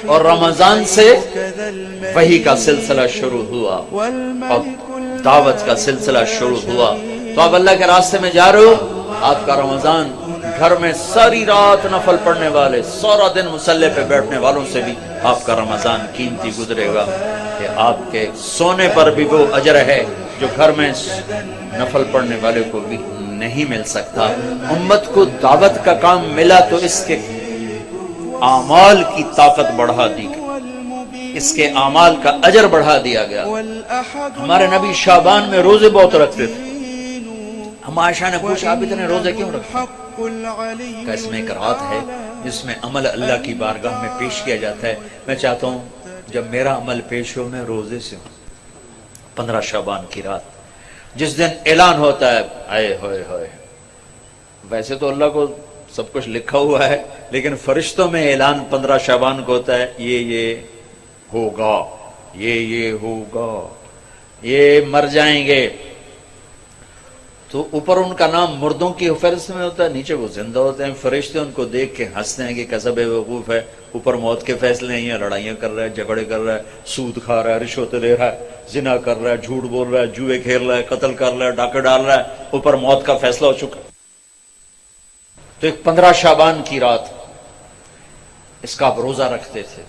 اور رمضان سے وحی کا سلسلہ شروع ہوا اور دعوت کا سلسلہ شروع ہوا. تو آپ اللہ کے راستے میں جا رہے ہو, آپ کا رمضان گھر میں ساری رات نفل پڑھنے والے, سارا دن مصلی پہ بیٹھنے والوں سے بھی آپ کا رمضان قیمتی گزرے گا کہ آپ کے سونے پر بھی وہ اجر ہے جو گھر میں نفل پڑھنے والے کو بھی نہیں مل سکتا. امت کو دعوت کا کام ملا تو اس کے اعمال کی طاقت بڑھا دی گئی, اس کے اعمال کا اجر بڑھا دیا گیا. ہمارے نبی شعبان میں روزے بہت رکھتے تھے. ہم عائشہ نے پوچھا آپ اتنے روزے کیوں رکھتے؟ کہ اس میں ایک رات ہے جس میں عمل اللہ کی بارگاہ میں پیش کیا جاتا ہے. میں چاہتا ہوں جب میرا عمل پیش ہو میں روزے سے ہوں. 15 شعبان کی رات جس دن اعلان ہوتا ہے, آئے ہوئے ہوئے, ویسے تو اللہ کو سب کچھ لکھا ہوا ہے لیکن فرشتوں میں اعلان 15 شعبان کو ہوتا ہے, یہ ہوگا, یہ ہوگا, یہ مر جائیں گے. تو اوپر ان کا نام مردوں کی فہرست میں ہوتا ہے, نیچے وہ زندہ ہوتے ہیں. فرشتے ان کو دیکھ کے ہنستے ہیں کہ کیسا بے وقوف ہے, اوپر موت کے فیصلے ہیں, لڑائیاں کر رہا ہے, جھگڑے کر رہا ہے, سود کھا رہا ہے, رشوت لے رہا ہے, زنا کر رہا ہے, جھوٹ بول رہا ہے, جوئے کھیل رہا ہے, قتل کر رہا ہے, ڈاکے ڈال رہا ہے, اوپر موت کا فیصلہ ہو چکا. تو ایک 15 شعبان کی رات اس کا آپ روزہ رکھتے تھے.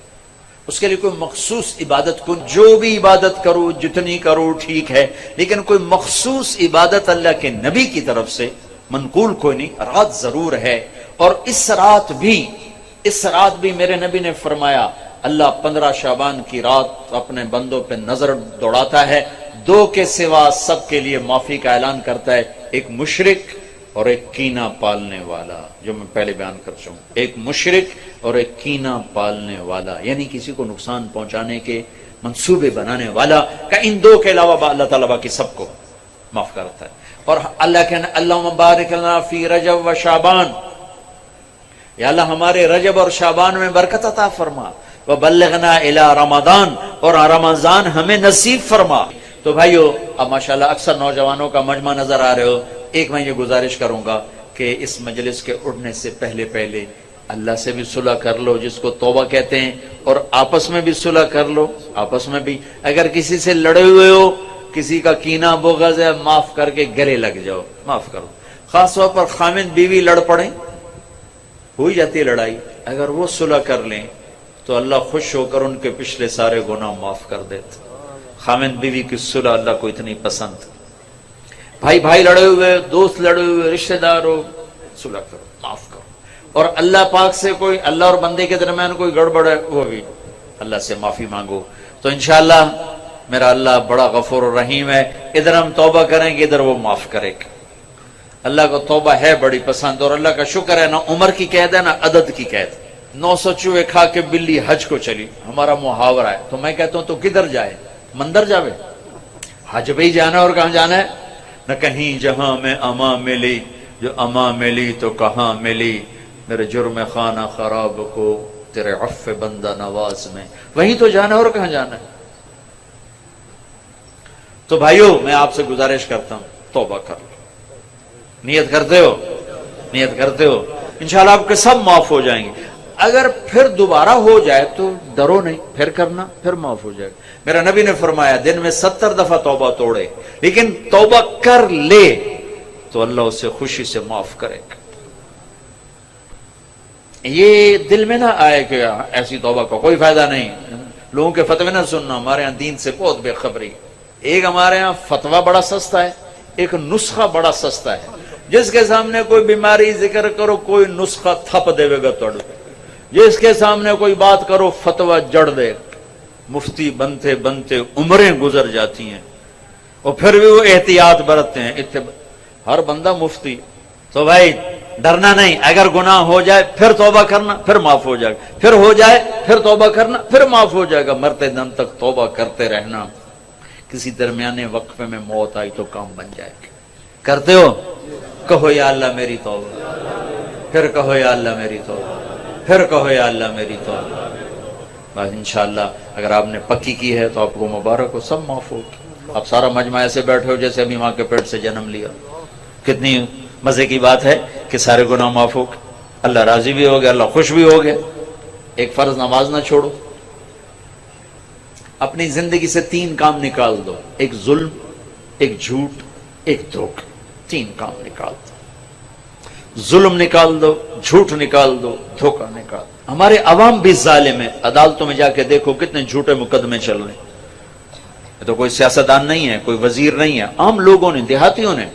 اس کے لیے کوئی مخصوص عبادت کو, جو بھی عبادت کرو جتنی کرو ٹھیک ہے, لیکن کوئی مخصوص عبادت اللہ کے نبی کی طرف سے منقول کوئی نہیں. رات ضرور ہے, اور اس رات بھی میرے نبی نے فرمایا اللہ 15 شعبان کی رات اپنے بندوں پہ نظر دوڑاتا ہے. 2 کے سوا سب کے لیے معافی کا اعلان کرتا ہے, ایک مشرک اور ایک کینہ پالنے والا, جو میں پہلے بیان کر چکا ہوں. ایک مشرک اور ایک کینہ پالنے والا, یعنی کسی کو نقصان پہنچانے کے منصوبے بنانے والا, کہ ان 2 کے علاوہ اللہ تعالیٰ باقی سب کو معاف کرتا ہے. اور اللہ کے اللہم بارک لنا فی رجب و شعبان, یا اللہ ہمارے رجب اور شعبان میں برکت عطا فرما. وبلغنا الی رمضان, اور رمضان ہمیں نصیب فرما. تو بھائیو اب ماشاءاللہ اکثر نوجوانوں کا مجمع نظر آ رہے ہو. ایک میں یہ گزارش کروں گا کہ اس مجلس کے اٹھنے سے پہلے اللہ سے بھی صلح کر لو, جس کو توبہ کہتے ہیں, اور آپس میں بھی صلح کر لو. آپس میں بھی اگر کسی سے لڑے ہوئے ہو, کسی کا کینہ بغض ہے, معاف کر کے گلے لگ جاؤ, معاف کرو. خاص طور پر خامند بیوی لڑ پڑیں, ہو جاتی ہے لڑائی, اگر وہ صلح کر لیں تو اللہ خوش ہو کر ان کے پچھلے سارے گناہ معاف کر دیتے. خامند بیوی کی صلح اللہ کو اتنی پسند. بھائی لڑے ہوئے, دوست لڑے ہوئے, رشتہ دار ہو, صلح کرو, معاف کرو. اور اللہ پاک سے کوئی, اللہ اور بندے کے درمیان کوئی گڑبڑ ہے, وہ بھی اللہ سے معافی مانگو. تو انشاءاللہ میرا اللہ بڑا غفور و رحیم ہے. ادھر ہم توبہ کریں گے, ادھر وہ معاف کرے گا. اللہ کو توبہ ہے بڑی پسند, اور اللہ کا شکر ہے نہ عمر کی قید ہے نہ عدد کی قید. 900 چوہے کھا کے بلی حج کو چلی, ہمارا محاورہ ہے. تو میں کہتا ہوں تو کدھر جائے, مندر جاوے, حج پہ ہی جانا, اور کہاں جانا ہے؟ نہ کہیں جہاں میں اما ملی, جو اما ملی تو کہاں ملی, میرے جرم خانہ خراب کو تیرے عفو بندہ نواز میں, وہیں تو جانا, اور کہاں جانا ہے. تو بھائیو میں آپ سے گزارش کرتا ہوں توبہ کر لو. نیت کرتے ہو انشاءاللہ آپ کے سب معاف ہو جائیں گے. اگر پھر دوبارہ ہو جائے تو ڈرو نہیں, پھر کرنا, پھر معاف ہو جائے گا. میرا نبی نے فرمایا دن میں 70 دفعہ توبہ توڑے, لیکن توبہ کر لے تو اللہ اسے خوشی سے معاف کرے گا. یہ دل میں نہ آئے کہ ایسی توبہ کا کوئی فائدہ نہیں, لوگوں کے فتوے نہ سننا. ہمارے ہاں دین سے بہت بے خبری. ایک ہمارے ہاں فتویٰ بڑا سستا ہے, ایک نسخہ بڑا سستا ہے. جس کے سامنے کوئی بیماری ذکر کرو, کوئی نسخہ تھپ دے گا توڑ. جس کے سامنے کوئی بات کرو, فتویٰ جڑ دے. مفتی بنتے بنتے عمریں گزر جاتی ہیں, اور پھر بھی وہ احتیاط برتتے ہیں. ہر بندہ مفتی. تو بھائی ڈرنا نہیں, اگر گناہ ہو جائے پھر توبہ کرنا, پھر معاف ہو جائے گا. پھر ہو جائے پھر توبہ کرنا, پھر معاف ہو جائے گا. مرتے دم تک توبہ کرتے رہنا. کسی درمیانے وقفے میں موت آئی تو کام بن جائے گا. کرتے ہو؟ کہو یا اللہ میری توبہ, پھر کہو یا اللہ میری توبہ, پھر کہو یا اللہ میری توبہ. بس انشاءاللہ اگر آپ نے پکی کی ہے تو آپ کو مبارک ہو, سب معاف ہو. آپ سارا مجمع ایسے بیٹھے ہو جیسے ابھی ماں کے پیٹ سے جنم لیا. کتنی مزے کی بات ہے کہ سارے گناہ معاف ہو گئے, اللہ راضی بھی ہو گیا, اللہ خوش بھی ہو گیا. ایک فرض نماز نہ چھوڑو، اپنی زندگی سے 3 کام نکال دو، ایک ظلم، ایک جھوٹ، ایک دھوکہ، 3 کام نکال دو، ظلم نکال دو، جھوٹ نکال دو، دھوکہ نکال دو۔ ہمارے عوام بھی ظالم ہے، عدالتوں میں جا کے دیکھو کتنے جھوٹے مقدمے چل رہے ہیں۔ یہ تو کوئی سیاستدان نہیں ہے، کوئی وزیر نہیں ہے، عام لوگوں نے، دیہاتیوں نے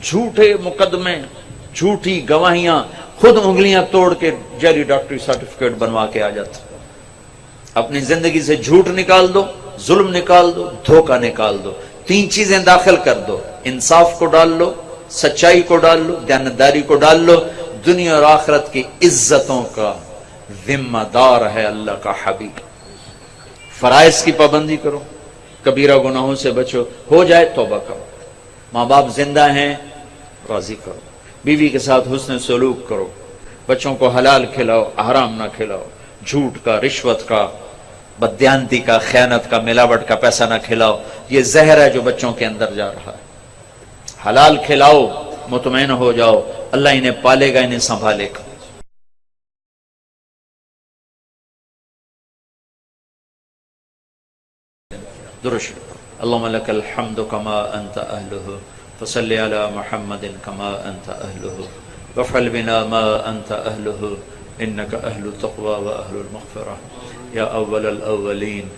جھوٹے مقدمے، جھوٹی گواہیاں، خود انگلیاں توڑ کے جعلی ڈاکٹری سرٹیفکیٹ بنوا کے آ جاتے۔ اپنی زندگی سے جھوٹ نکال دو، ظلم نکال دو، دھوکہ نکال دو، 3 چیزیں داخل کر دو، انصاف کو ڈال لو، سچائی کو ڈال لو، دیانتداری کو ڈال لو۔ دنیا اور آخرت کی عزتوں کا ذمہ دار ہے اللہ کا حبیب۔ فرائض کی پابندی کرو، کبیرہ گناہوں سے بچو، ہو جائے توبہ کرو، ماں باپ زندہ ہیں راضی کرو، بیوی کے ساتھ حسن سلوک کرو، بچوں کو حلال کھلاؤ، حرام نہ کھلاؤ، جھوٹ کا، رشوت کا، بددیانتی کا، خیانت کا، ملاوٹ کا پیسہ نہ کھلاؤ، یہ زہر ہے جو بچوں کے اندر جا رہا ہے۔ حلال کھلاؤ، مطمئن ہو جاؤ، اللہ انہیں پالے گا، انہیں سنبھالے گا۔ درشت اللہم لک الحمد کما انت اہلہ فصلی علی محمد کما انت اہلہ وافعل بنا ما انت اہلہ انک اہل التقوی و اہل المغفرہ یا اول الاولین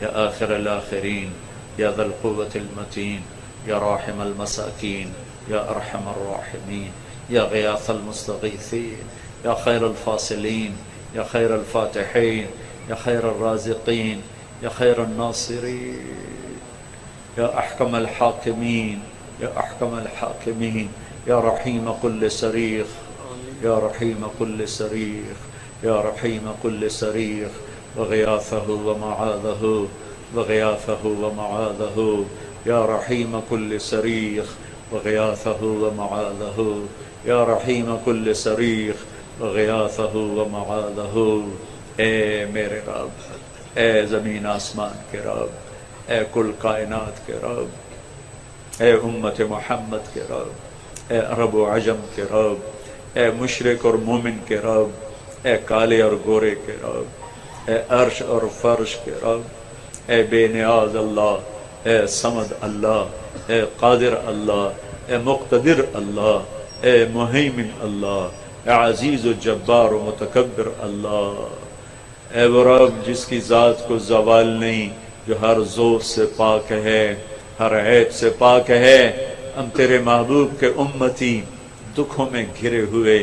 یا آخر الاخرین یا ذا القوة المتین یا راحم المساکین یا ارحم الراحمین یا غیاث المستغیثین یا خیر الفاصلین یا خیر الفاتحین یا خیر الرازقین یا خیر الناصرین یا احکم الحاکمین یا احکم الحاکمین یا رحیم کل صریخ یا رحیم کل صریخ یا رحیم کل صریخ وغیاثہ ومعاذہ وغیاثہ ومعاذہ یا رحیم کل صریخ وغیاثہ ومعاذہ یا رحیم کل صریخ وغیاثہ ومعاذہ۔ اے میرے رب، اے زمین آسمان کے رب، اے کل کائنات کے رب، اے امت محمد کے رب، اے عرب و عجم کے رب، اے مشرق اور مومن کے رب، اے کالے اور گورے کے رب، اے عرش اور فرش کے رب، اے بے نیاز اللہ، اے صمد اللہ، اے قادر اللہ، اے مقتدر اللہ، اے مہیمن اللہ، اے عزیز و جبار و متکبر اللہ۔ اے وہ رب جس کی ذات کو زوال نہیں، جو ہر ذوق سے پاک ہے، ہر عیب سے پاک ہے۔ ہم تیرے محبوب کے امتی، دکھوں میں گھرے ہوئے،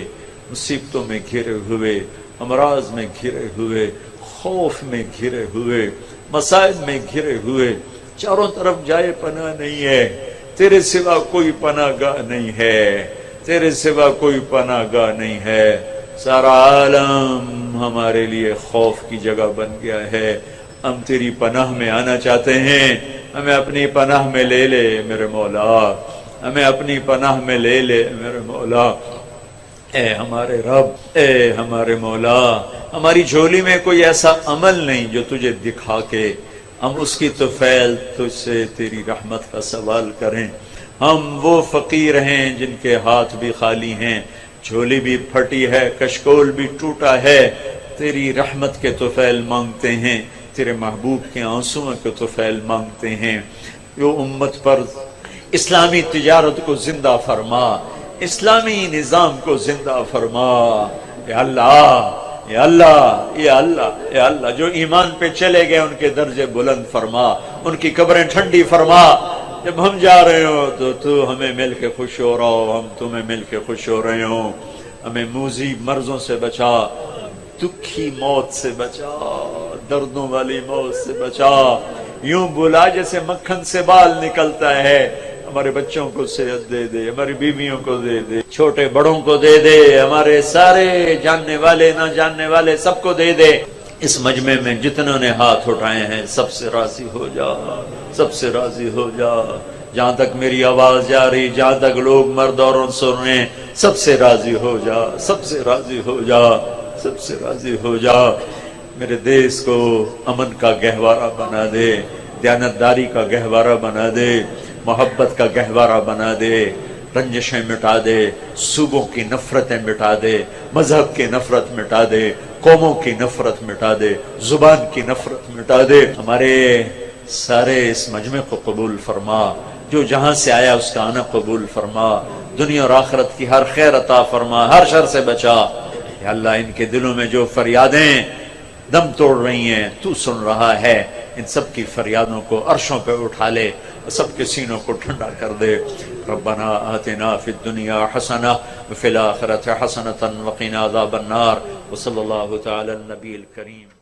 مصیبتوں میں گھرے ہوئے، امراض میں گھرے ہوئے، خوف میں گھرے ہوئے، مصائب میں گھرے ہوئے، چاروں طرف جائے پناہ نہیں ہے، تیرے سوا کوئی پناہ گاہ نہیں ہے، تیرے سوا کوئی پناہ گاہ نہیں ہے۔ سارا عالم ہمارے لیے خوف کی جگہ بن گیا ہے، ہم تیری پناہ میں آنا چاہتے ہیں، ہمیں اپنی پناہ میں لے لے میرے مولا، ہمیں اپنی پناہ میں لے لے میرے مولا۔ اے ہمارے رب، اے ہمارے مولا، ہماری جھولی میں کوئی ایسا عمل نہیں جو تجھے دکھا کے ہم اس کی طفیل تجھ سے تیری رحمت کا سوال کریں۔ ہم وہ فقیر ہیں جن کے ہاتھ بھی خالی ہیں، جھولی بھی پھٹی ہے، کشکول بھی ٹوٹا ہے، تیری رحمت کے طفیل مانگتے ہیں، تیرے محبوب کے آنسوؤں کے طفیل مانگتے ہیں۔ یہ امت پر اسلامی تجارت کو زندہ فرما، اسلامی نظام کو زندہ فرما۔ یا اللہ، یا اللہ، یا اللہ، یا اللہ، جو ایمان پہ چلے گئے ان کے درجے بلند فرما، ان کی قبریں ٹھنڈی فرما۔ جب ہم جا رہے ہو تو ہمیں مل کے خوش ہو رہا ہو، ہم تمہیں مل کے خوش ہو رہے ہوں۔ ہمیں موذی مرضوں سے بچا، دکھی موت سے بچا، دردوں والی موت سے بچا۔ یوں بلا جیسے مکھن سے بال نکلتا ہے، ہمارے بچوں کو صحت دے دے، ہماری بیویوں کو دے دے، چھوٹے بڑوں کو دے دے، ہمارے سارے جاننے والے نہ جاننے والے سب کو دے دے۔ اس مجمع میں جتنوں نے ہاتھ اٹھائے ہیں سب سے راضی ہو جا، سب سے راضی ہو جا۔ جہاں تک میری آواز جا رہی، جہاں تک لوگ مرد عورت سن رہے ہیں، سب سے راضی ہو جا، سب سے راضی ہو جا، سب سے راضی ہو جا۔ میرے دیس کو امن کا گہوارہ بنا دے، دیانتداری کا گہوارہ بنا دے، محبت کا گہوارہ بنا دے، رنجشیں مٹا دے، صوبوں کی نفرتیں مٹا دے، مذہب کی نفرت مٹا دے، قوموں کی نفرت مٹا دے، زبان کی نفرت مٹا دے. ہمارے سارے اس مجمع کو قبول فرما، جو جہاں سے آیا اس کا آنا قبول فرما، دنیا اور آخرت کی ہر خیر عطا فرما، ہر شر سے بچا. یا اللہ ان کے دلوں میں جو فریادیں دم توڑ رہی ہیں تو سن رہا ہے، ان سب کی فریادوں کو عرشوں پہ اٹھا لے، سب کے سینوں کو ٹھنڈا کر دے. ربنا آتنا فی الدنیا حسنہ وفی الآخرۃ حسنۃ وقنا عذاب النار. وصلی اللہ تعالی النبی الکریم.